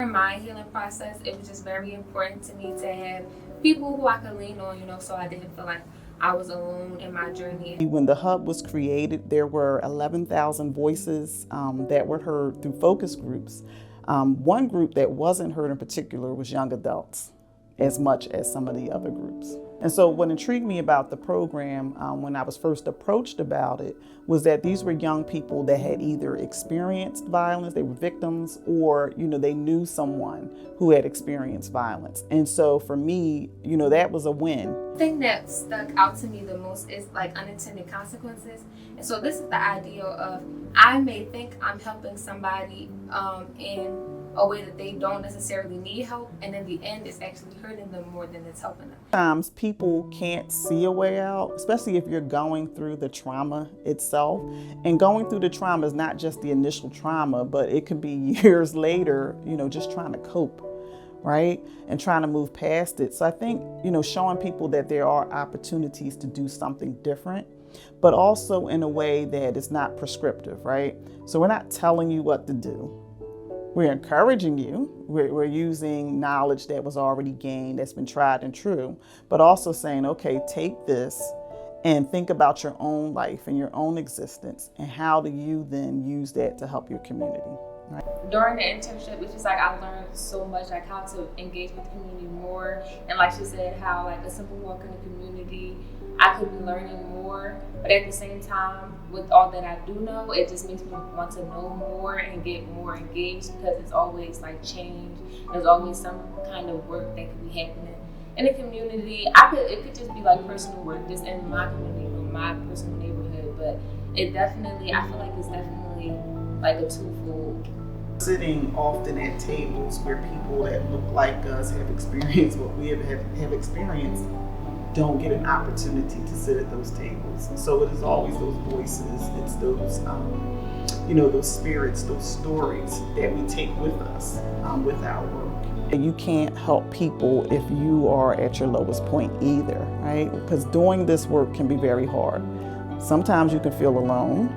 during my healing process, it was just very important to me to have people who I could lean on, so I didn't feel like I was alone in my journey. When the hub was created, there were 11,000 voices that were heard through focus groups. One group that wasn't heard in particular was young adults, as much as some of the other groups. And so what intrigued me about the program when I was first approached about it was that these were young people that had either experienced violence, they were victims, or they knew someone who had experienced violence. And so for me, that was a win. The thing that stuck out to me the most is like unintended consequences. And so this is the idea of, I may think I'm helping somebody in a way that they don't necessarily need help, and in the end it's actually hurting them more than it's helping them. Sometimes people can't see a way out, especially if you're going through the trauma itself. And going through the trauma is not just the initial trauma, but it could be years later, just trying to cope, right? And trying to move past it. So I think, showing people that there are opportunities to do something different, but also in a way that is not prescriptive, right? So we're not telling you what to do. We're encouraging you. We're using knowledge that was already gained, that's been tried and true, but also saying, okay, take this and think about your own life and your own existence, and how do you then use that to help your community, right? During the internship, it's just like I learned so much, like how to engage with the community more, and like she said, how like a simple walk in the community, I could be learning more, but at the same time, with all that I do know, it just makes me want to know more and get more engaged, because it's always like change. There's always some kind of work that could be happening in the community. It could just be like personal work, just in my community or my personal neighborhood, but I feel like it's definitely like a twofold. Sitting often at tables where people that look like us have experienced what we have experienced don't get an opportunity to sit at those tables. So it is always those voices, it's those, those spirits, those stories that we take with us with our work. And you can't help people if you are at your lowest point either, right? Because doing this work can be very hard. Sometimes you can feel alone.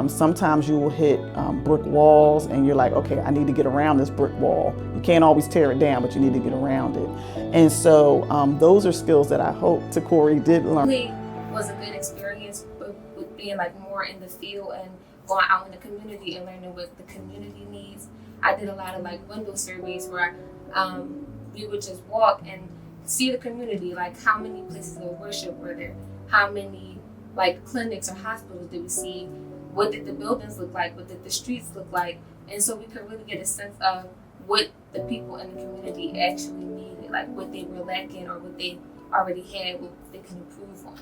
Sometimes you will hit brick walls and you're like, okay, I need to get around this brick wall. You can't always tear it down, but you need to get around it. And so those are skills that I hope Takori did learn. It was a good experience with being like more in the field and going out in the community and learning what the community needs. I did a lot of like window surveys where we would just walk and see the community, like how many places of worship were there, how many like clinics or hospitals did we see, what did the buildings look like, what did the streets look like, and so we could really get a sense of what the people in the community actually needed, like what they were lacking or what they already had, what they can improve on.